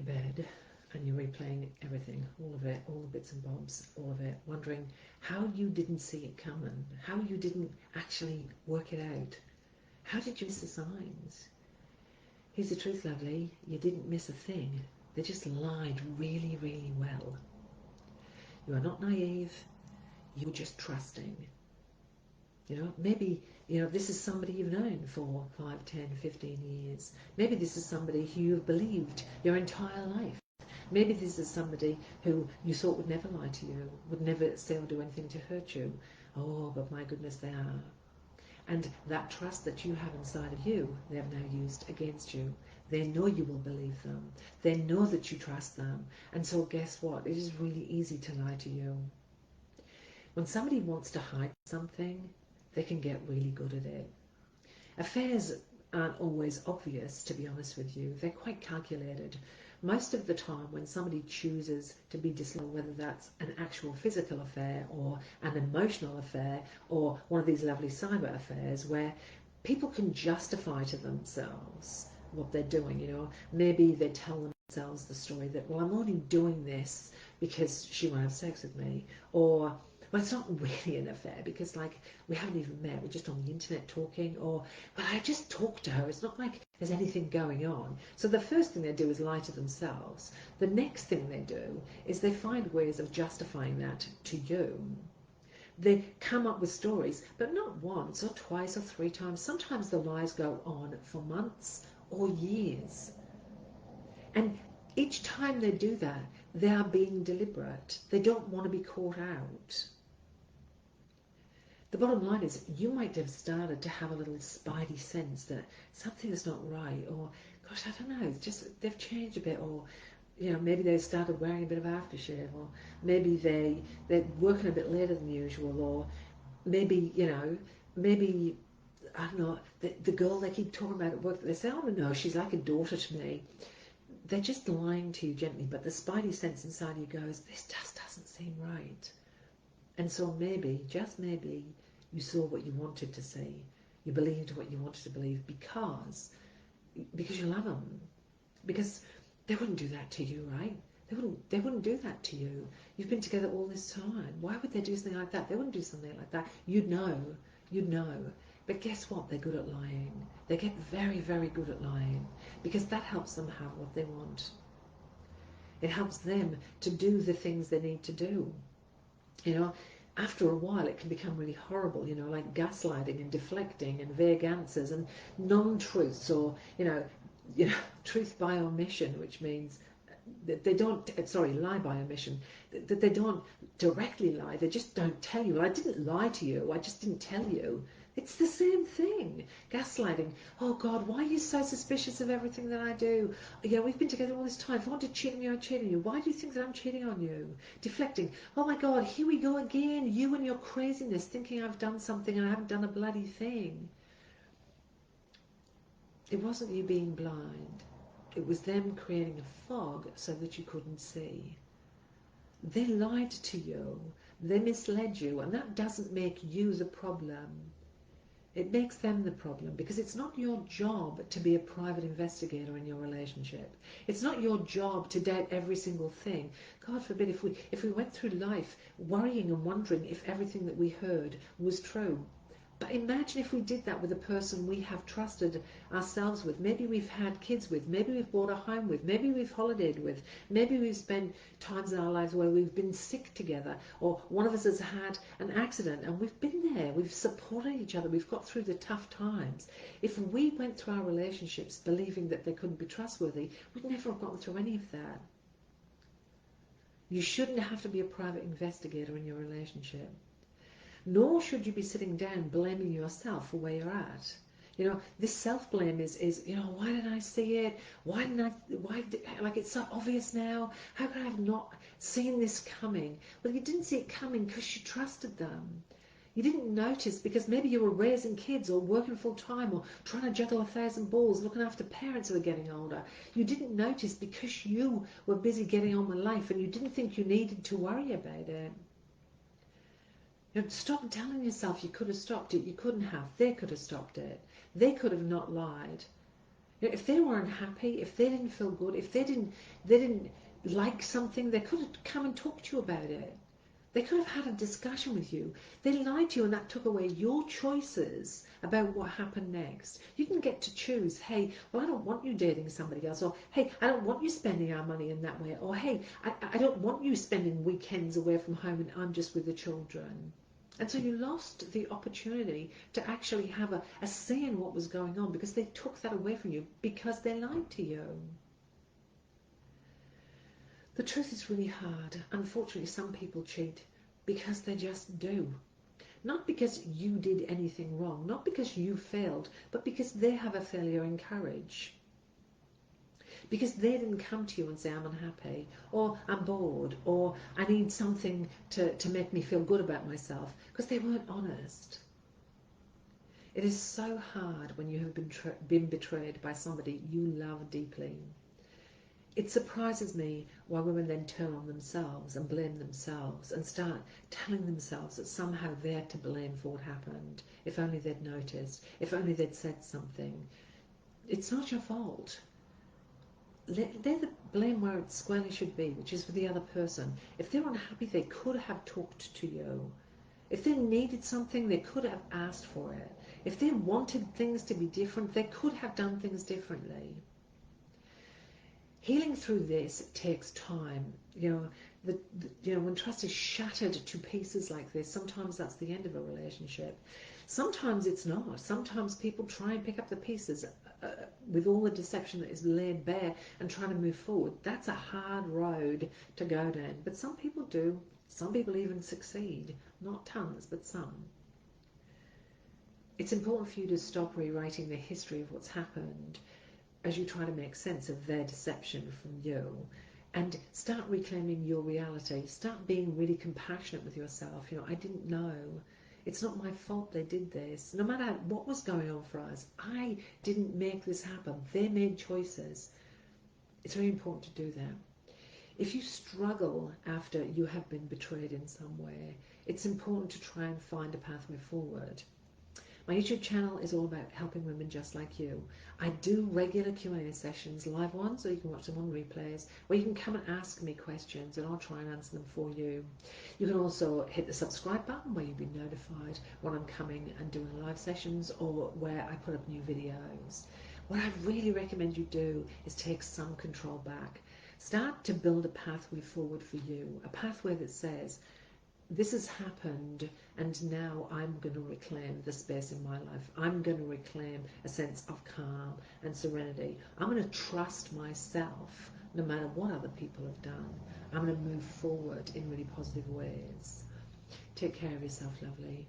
bed and you're replaying everything, all of it, all the bits and bobs, all of it, wondering how you didn't see it coming, how you didn't actually work it out. How did you miss the signs? Here's the truth, lovely. You didn't miss a thing. They just lied really, really well. You are not naive. You're just trusting. Maybe, this is somebody you've known for 5, 10, 15 years. Maybe this is somebody who you've believed your entire life. Maybe this is somebody who you thought would never lie to you, would never say or do anything to hurt you. Oh, but my goodness, they are. And that trust that you have inside of you, they have now used against you. They know you will believe them. They know that you trust them. And so guess what? It is really easy to lie to you. When somebody wants to hide something, they can get really good at it. Affairs aren't always obvious, to be honest with you. They're quite calculated. Most of the time when somebody chooses to be disloyal, whether that's an actual physical affair or an emotional affair or one of these lovely cyber affairs where people can justify to themselves what they're doing, maybe they tell themselves the story that, well, I'm only doing this because she won't have sex with me, or well, it's not really an affair because, we haven't even met. We're just on the internet talking. Or, well, I just talked to her. It's not like there's anything going on. So the first thing they do is lie to themselves. The next thing they do is they find ways of justifying that to you. They come up with stories, but not once or twice or 3 times. Sometimes the lies go on for months or years. And each time they do that, they are being deliberate. They don't want to be caught out. The bottom line is you might have started to have a little spidey sense that something is not right, or gosh, I don't know, it's just they've changed a bit, or maybe they started wearing a bit of aftershave, or maybe they're working a bit later than usual, or maybe maybe I don't know, the girl they keep talking about at work, they say, oh no, she's like a daughter to me. They're just lying to you gently, but the spidey sense inside you goes, this just doesn't seem right. And so maybe, just maybe, you saw what you wanted to see. You believed what you wanted to believe because you love them. Because they wouldn't do that to you, right? They wouldn't do that to you. You've been together all this time. Why would they do something like that? They wouldn't do something like that. You'd know. But guess what? They're good at lying. They get very, very good at lying because that helps them have what they want. It helps them to do the things they need to do. After a while it can become really horrible, like gaslighting and deflecting and vague answers and non-truths, or, truth by omission, which means that they don't, lie by omission, that they don't directly lie, they just don't tell you. Well, I didn't lie to you, I just didn't tell you. It's the same thing. Gaslighting. Oh God, why are you so suspicious of everything that I do? We've been together all this time. If I want to cheat on you, I cheat on you. Why do you think that I'm cheating on you? Deflecting. Oh my God, here we go again. You and your craziness, thinking I've done something and I haven't done a bloody thing. It wasn't you being blind. It was them creating a fog so that you couldn't see. They lied to you. They misled you, and that doesn't make you the problem. It makes them the problem, because it's not your job to be a private investigator in your relationship. It's not your job to doubt every single thing. God forbid if we went through life worrying and wondering if everything that we heard was true. But imagine if we did that with a person we have trusted ourselves with. Maybe we've had kids with, maybe we've bought a home with, maybe we've holidayed with, maybe we've spent times in our lives where we've been sick together, or one of us has had an accident and we've been there, we've supported each other, we've got through the tough times. If we went through our relationships believing that they couldn't be trustworthy, we'd never have gotten through any of that. You shouldn't have to be a private investigator in your relationship. Nor should you be sitting down blaming yourself for where you're at. This self-blame is, why didn't I see it? Like it's so obvious now. How could I have not seen this coming? Well, you didn't see it coming because you trusted them. You didn't notice because maybe you were raising kids or working full time or trying to juggle affairs and balls, looking after parents who are getting older. You didn't notice because you were busy getting on with life and you didn't think you needed to worry about it. Stop telling yourself you could have stopped it. You couldn't have. They could have stopped it. They could have not lied. You know, if they weren't happy, if they didn't feel good, if they didn't like something, they could have come and talked to you about it. They could have had a discussion with you. They lied to you and that took away your choices about what happened next. You didn't get to choose, hey, well, I don't want you dating somebody else, or hey, I don't want you spending our money in that way, or hey, I don't want you spending weekends away from home and I'm just with the children. And so you lost the opportunity to actually have a say in what was going on because they took that away from you because they lied to you. The truth is really hard. Unfortunately, some people cheat because they just do. Not because you did anything wrong, not because you failed, but because they have a failure in courage. Because they didn't come to you and say, I'm unhappy, or I'm bored, or I need something to make me feel good about myself, because they weren't honest. It is so hard when you have been betrayed by somebody you love deeply. It surprises me why women then turn on themselves and blame themselves and start telling themselves that somehow they're to blame for what happened. If only they'd noticed, if only they'd said something. It's not your fault. They're the blame where it squarely should be, which is for the other person. If they're unhappy, they could have talked to you. If they needed something, they could have asked for it. If they wanted things to be different, they could have done things differently. Healing through this takes time. When trust is shattered to pieces like this, sometimes that's the end of a relationship. Sometimes it's not. Sometimes people try and pick up the pieces with all the deception that is laid bare and try to move forward. That's a hard road to go down. But some people do. Some people even succeed. Not tons, but some. It's important for you to stop rewriting the history of what's happened as you try to make sense of their deception from you, and start reclaiming your reality. Start being really compassionate with yourself. I didn't know. It's not my fault they did this. No matter what was going on for us, I didn't make this happen. They made choices. It's very important to do that. If you struggle after you have been betrayed in some way, it's important to try and find a pathway forward. My YouTube channel is all about helping women just like you. I do regular Q&A sessions, live ones, so you can watch them on replays, where you can come and ask me questions and I'll try and answer them for you. You can also hit the subscribe button where you'll be notified when I'm coming and doing live sessions or where I put up new videos. What I really recommend you do is take some control back. Start to build a pathway forward for you, a pathway that says, this has happened and now I'm going to reclaim the space in my life. I'm going to reclaim a sense of calm and serenity. I'm going to trust myself no matter what other people have done. I'm going to move forward in really positive ways. Take care of yourself, lovely.